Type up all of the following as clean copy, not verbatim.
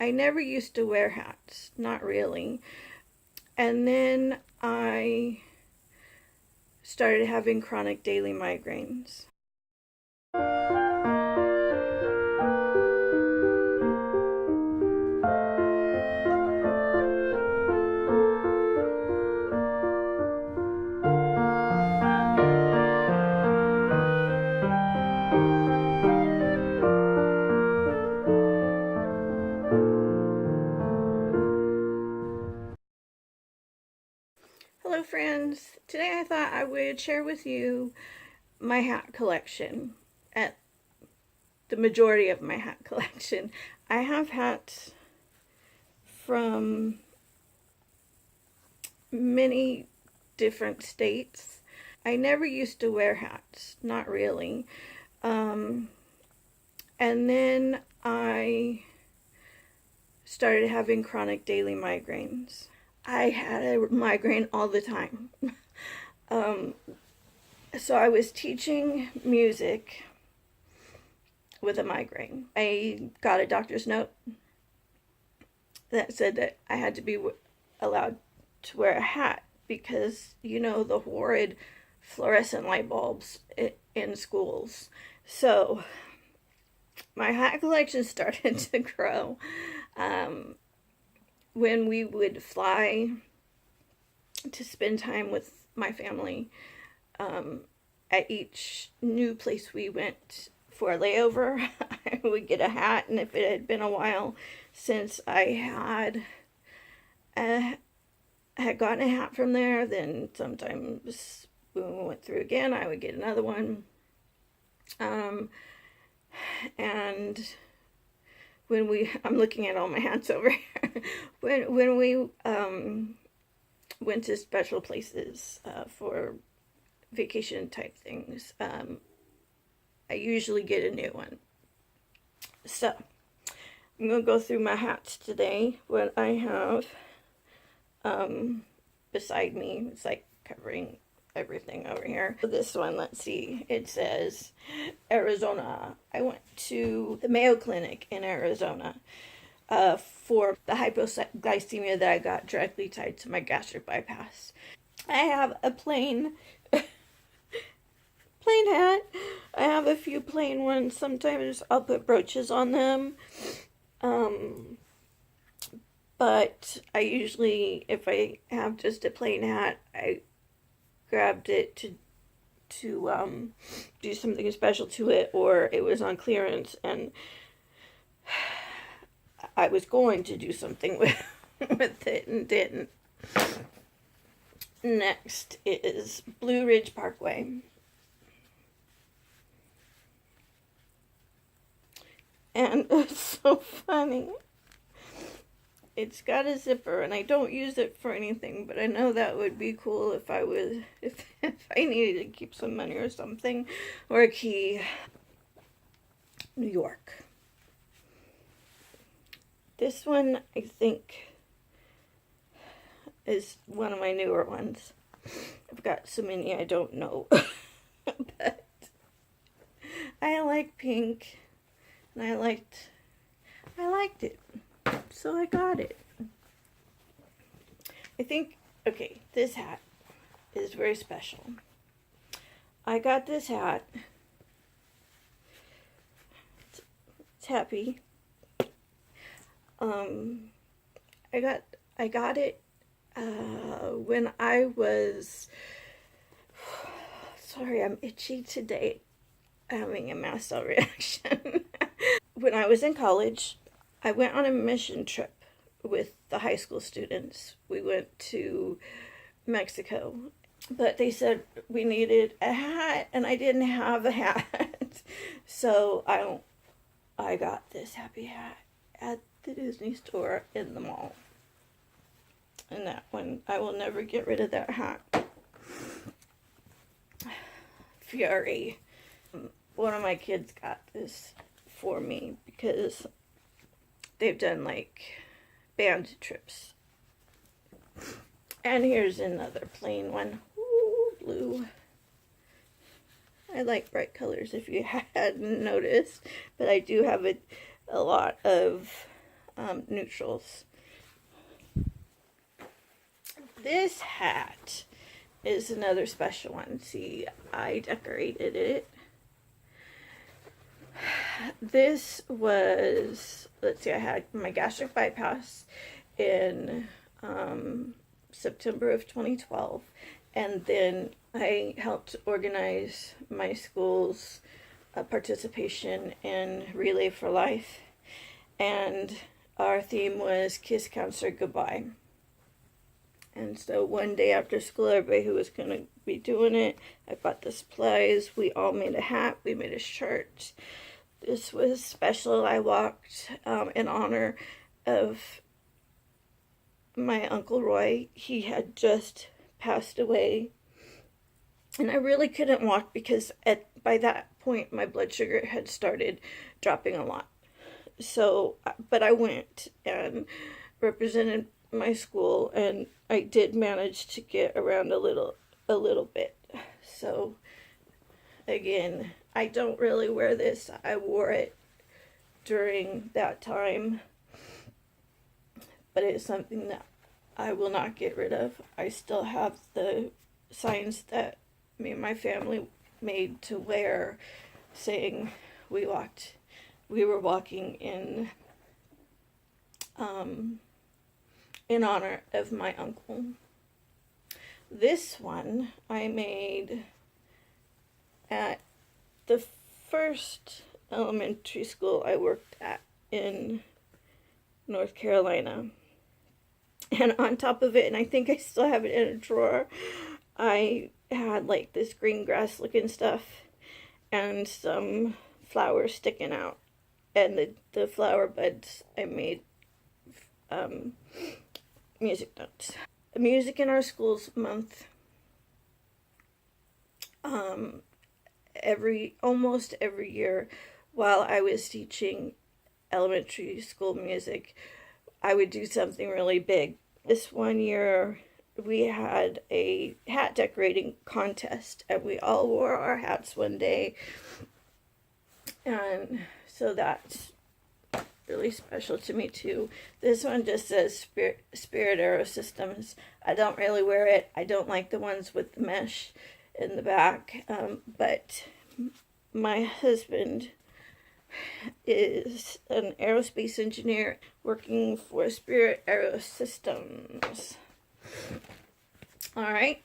I never used to wear hats, not really. And then I started having chronic daily migraines. Hello, friends. Today I thought I would share with you my hat collection. At the majority of my hat collection, I have hats from many different states. I never used to wear hats, not really. Um, and then I started having chronic daily migraines. I had a migraine all the time. um, so I was teaching music with a migraine. I got a doctor's note that said that I had to be allowed to wear a hat because, you know, the horrid fluorescent light bulbs in schools. So my hat collection started to grow. When we would fly to spend time with my family, at each new place we went for a layover, I would get a hat, and if it had been a while since I had gotten a hat from there, then sometimes when we went through again, I would get another one. And I'm looking at all my hats over here. when we went to special places for vacation type things, I usually get a new one. So I'm gonna go through my hats today. What I have beside me, it's like covering everything over here. This one, let's see, it says Arizona. I went to the Mayo Clinic in Arizona for the hypoglycemia that I got directly tied to my gastric bypass. I have a plain hat. I have a few plain ones. Sometimes I'll put brooches on them. But I usually, if I have just a plain hat, I grabbed it to do something special to it, or it was on clearance and I was going to do something with it and didn't. Next is Blue Ridge Parkway. And it's so funny. It's got a zipper, and I don't use it for anything, but I know that would be cool if I needed to keep some money or something, or a key. New York. This one, I think, is one of my newer ones. I've got so many I don't know. But I like pink, and I liked it. So I got it. I think, okay, this hat is very special. I got this hat. It's happy. I got it when I was, sorry, I'm itchy today. I'm having a mast cell reaction. When I was in college, I went on a mission trip with the high school students. We went to Mexico, but they said we needed a hat, and I didn't have a hat. So I got this happy hat at the Disney store in the mall. And that one, I will never get rid of that hat. Fury. One of my kids got this for me because they've done like band trips. And here's another plain one. Ooh, blue. I like bright colors if you hadn't noticed, but I do have a lot of neutrals. This hat is another special one. See, I decorated it. This was, let's see, I had my gastric bypass in September of 2012, and then I helped organize my school's participation in Relay for Life, and our theme was Kiss Cancer Goodbye. And so one day after school, everybody who was going to be doing it, I bought the supplies. We all made a hat. We made a shirt. This was special. I walked in honor of my Uncle Roy. He had just passed away. And I really couldn't walk because by that point, my blood sugar had started dropping a lot. So, but I went and represented my school, and I did manage to get around a little bit. So again, I don't really wear this. I wore it during that time, but it's something that I will not get rid of. I still have the signs that me and my family made to wear, saying we were walking in honor of my uncle. This one I made at the first elementary school I worked at in North Carolina. And on top of it, and I think I still have it in a drawer, I had like this green grass looking stuff and some flowers sticking out. And the flower buds I made music notes. Music in our schools month. Almost every year while I was teaching elementary school music, I would do something really big. This one year we had a hat decorating contest, and we all wore our hats one day, and so that's really special to me too. This one just says Spirit Aero Systems. I don't really wear it. I don't like the ones with the mesh in the back, but my husband is an aerospace engineer working for Spirit Aero Systems. All right,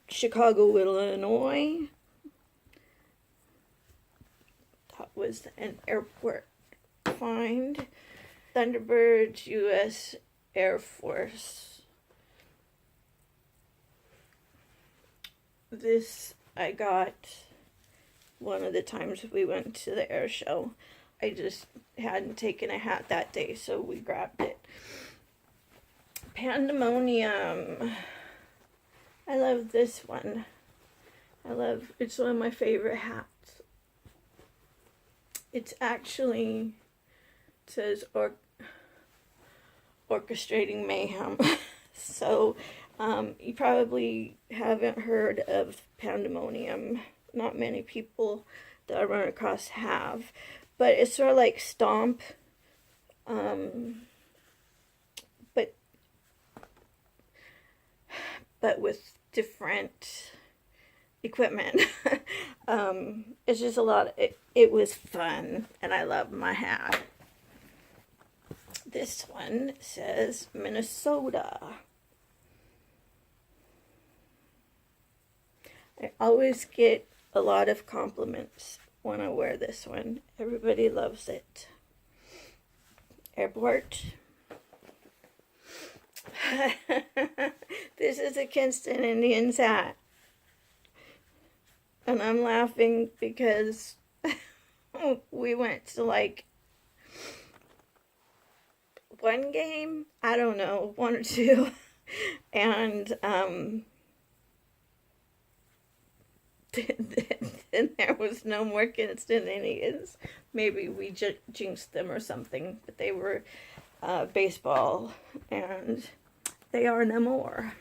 Chicago, Illinois. That was an airport find. Thunderbirds, U.S. Air Force. This I got one of the times we went to the air show. I just hadn't taken a hat that day, so we grabbed it. Pandemonium. I love this one. It's one of my favorite hats. It's actually, it says orchestrating mayhem. So you probably haven't heard of Pandemonium. Not many people that I run across have, but it's sort of like Stomp, but with different equipment. It's just a lot. It was fun, and I love my hat. This one says Minnesota. I always get a lot of compliments when I wear this one. Everybody loves it. Airport. This is a Kinston Indians hat. And I'm laughing because we went to like one game, I don't know, one or two, and then there was no more Kinston Indians. Maybe we jinxed them or something, but they were baseball, and they are no more.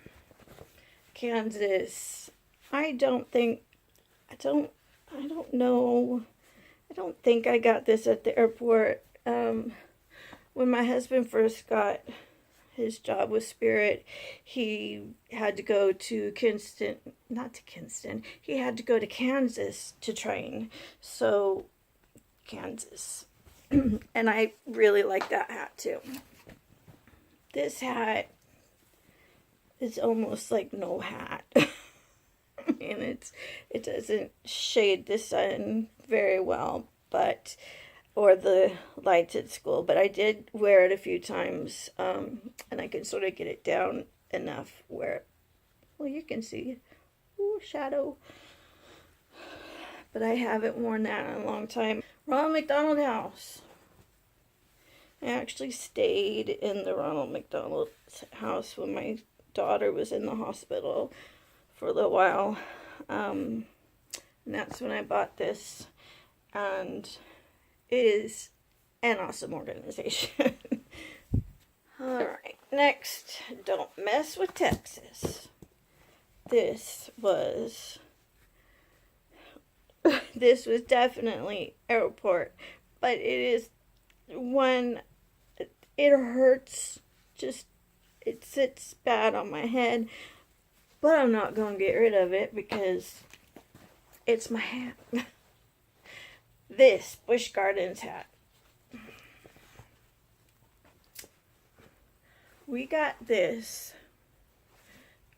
Kansas. I don't know. I don't think I got this at the airport. when my husband first got his job with Spirit, he had to go to Kinston, not to Kinston, he had to go to Kansas to train. So, Kansas. And I really like that hat too. This hat is almost like no hat. And it doesn't shade the sun very well, but or the lights at school, but I did wear it a few times, and I can sort of get it down enough where, well, you can see, ooh, shadow, but I haven't worn that in a long time. Ronald McDonald House. I actually stayed in the Ronald McDonald House when my daughter was in the hospital for a little while, and that's when I bought this, and it is an awesome organization. Alright, next, don't mess with Texas. This was definitely airport, but it is one, it hurts, just, it sits bad on my head, but I'm not going to get rid of it because it's my hat. This Busch Gardens hat. We got this.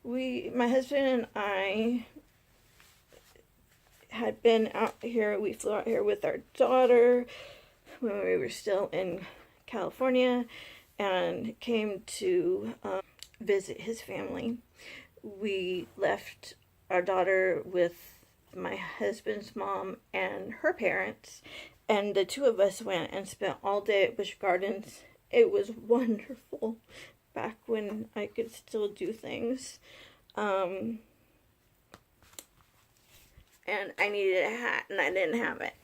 My husband and I had been out here. We flew out here with our daughter when we were still in California and came to visit his family. We left our daughter with my husband's mom and her parents, and the two of us went and spent all day at Busch Gardens. It was wonderful back when I could still do things. And I needed a hat and I didn't have it.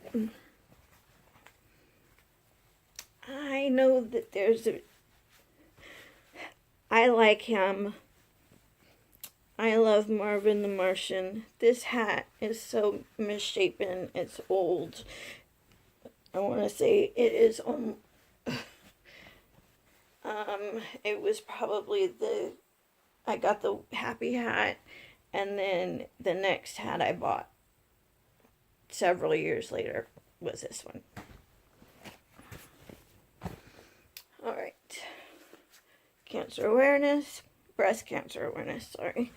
I know that I like him. I love Marvin the Martian. This hat is so misshapen. It's old. I want to say it is it was probably I got the Happy hat, and then the next hat I bought several years later was this one. Alright. Cancer awareness. Breast cancer awareness, sorry.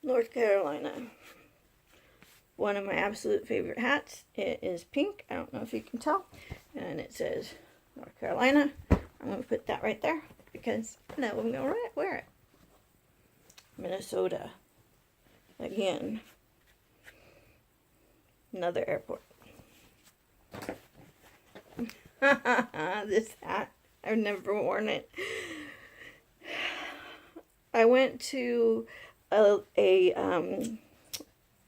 North Carolina. One of my absolute favorite hats. It is pink. I don't know if you can tell. And it says North Carolina. I'm going to put that right there because I know I'm going to wear it. Minnesota. Again. Another airport. This hat. I've never worn it. I went to a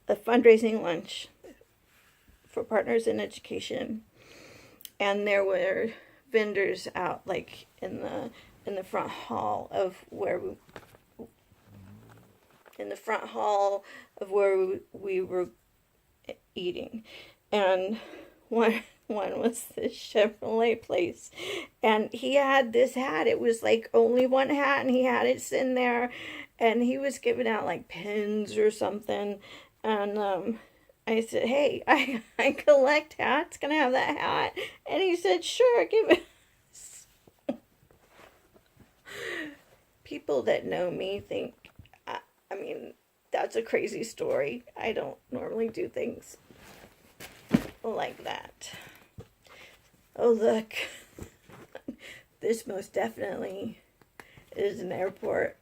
fundraising lunch for Partners in Education, and there were vendors out like in the front hall of where we were eating, and one was this Chevrolet place, and he had this hat. It was like only one hat, and he had it sitting there, and he was giving out like pins or something, and I said, hey, I collect hats, can I have that hat? And he said, sure, give it. People that know me think, I mean, that's a crazy story. I don't normally do things like that. Oh, look. This most definitely is an airport,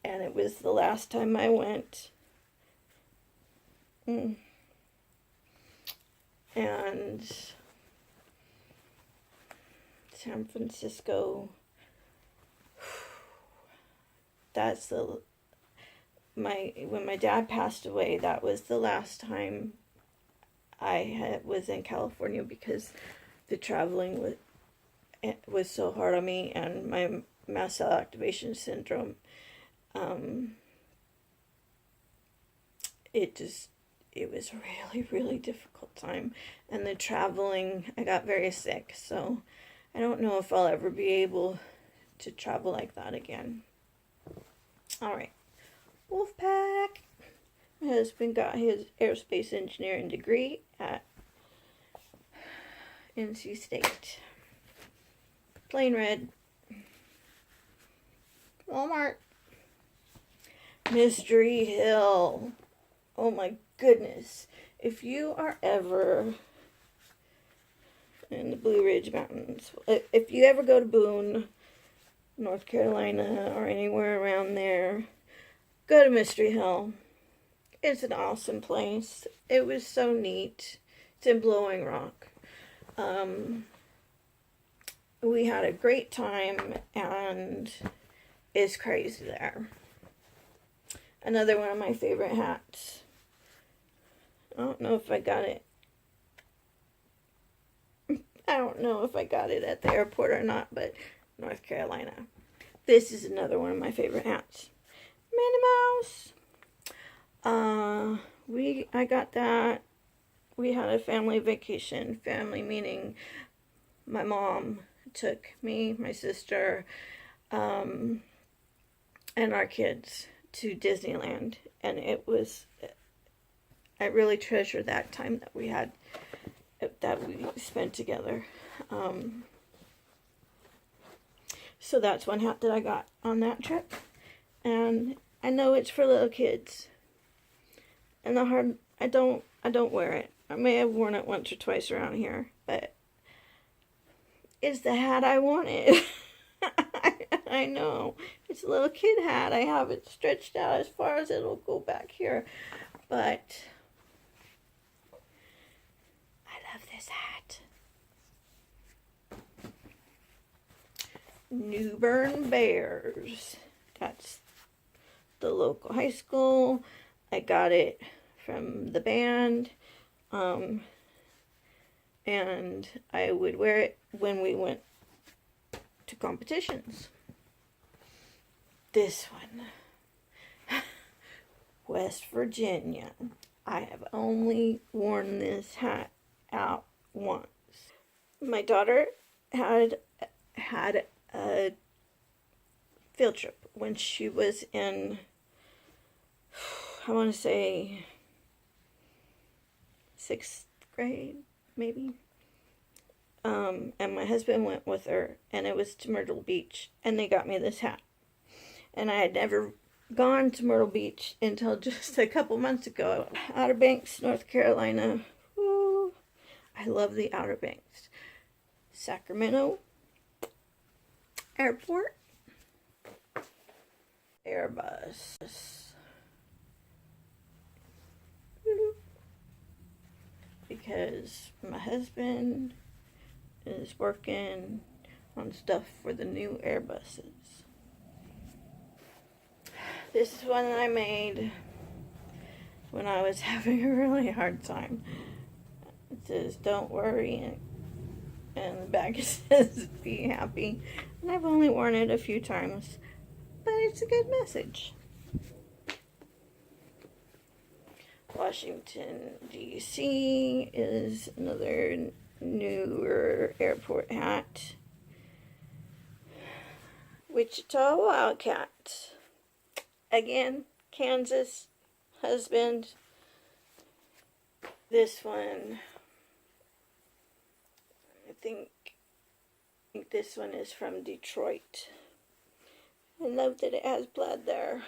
and it was the last time I went. And San Francisco. That's when my dad passed away, that was the last time I was in California because the traveling was so hard on me, and my mast cell activation syndrome, it it was a really, really difficult time. And the traveling, I got very sick. So I don't know if I'll ever be able to travel like that again. All right. Wolfpack. My husband got his aerospace engineering degree at NC State. Plain red. Walmart. Mystery Hill. Oh my goodness. If you are ever in the Blue Ridge Mountains, if you ever go to Boone, North Carolina, or anywhere around there, go to Mystery Hill. It's an awesome place. It was so neat. It's in Blowing Rock. We had a great time, and it's crazy there. Another one of my favorite hats. I don't know if I got it. I don't know if I got it at the airport or not, but North Carolina. This is another one of my favorite hats. Minnie Mouse. I got that. We had a family vacation. Family meaning my mom took me, my sister, and our kids to Disneyland, and I really treasure that time that we spent together. So that's one hat that I got on that trip, and I know it's for little kids. And I don't wear it. I may have worn it once or twice around here, but it's the hat I wanted. I know. It's a little kid hat. I have it stretched out as far as it'll go back here. But I love this hat. New Bern Bears. That's the local high school. I got it from the band. And I would wear it when we went to competitions. This one. West Virginia. I have only worn this hat out once. My daughter had a field trip when she was in, I want to say, 6th grade, maybe. And my husband went with her, and it was to Myrtle Beach, and they got me this hat. And I had never gone to Myrtle Beach until just a couple months ago. Outer Banks, North Carolina. Woo. I love the Outer Banks. Sacramento Airport. Airbus. Because my husband is working on stuff for the new Airbuses. This is one that I made when I was having a really hard time. It says, "Don't worry," and the back says, "Be happy." And I've only worn it a few times, but it's a good message. Washington, D.C. is another newer airport hat. Wichita Wildcats. Again, Kansas, husband. This one, I think this one is from Detroit. I love that it has blood there.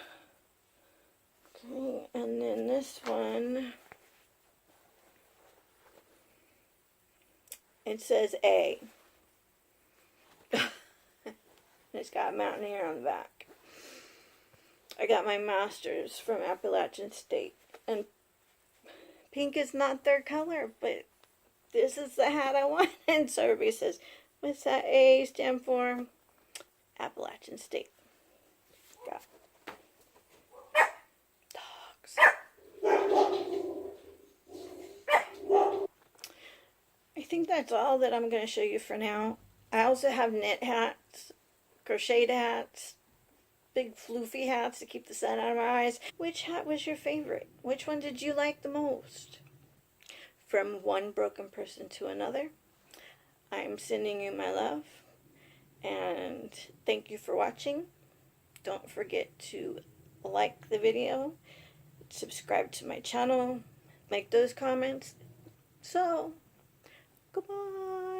Okay, and then this one, it says A. It's got a mountaineer on the back. I got my master's from Appalachian State, and pink is not their color, but this is the hat I want. And so everybody says, what's that A stand for? Appalachian State. Got I think that's all that I'm going to show you for now. I also have knit hats, crocheted hats, big floofy hats to keep the sun out of our eyes. Which hat was your favorite? Which one did you like the most? From one broken person to another, I'm sending you my love, and thank you for watching. Don't forget to like the video, subscribe to my channel, make those comments. So, goodbye.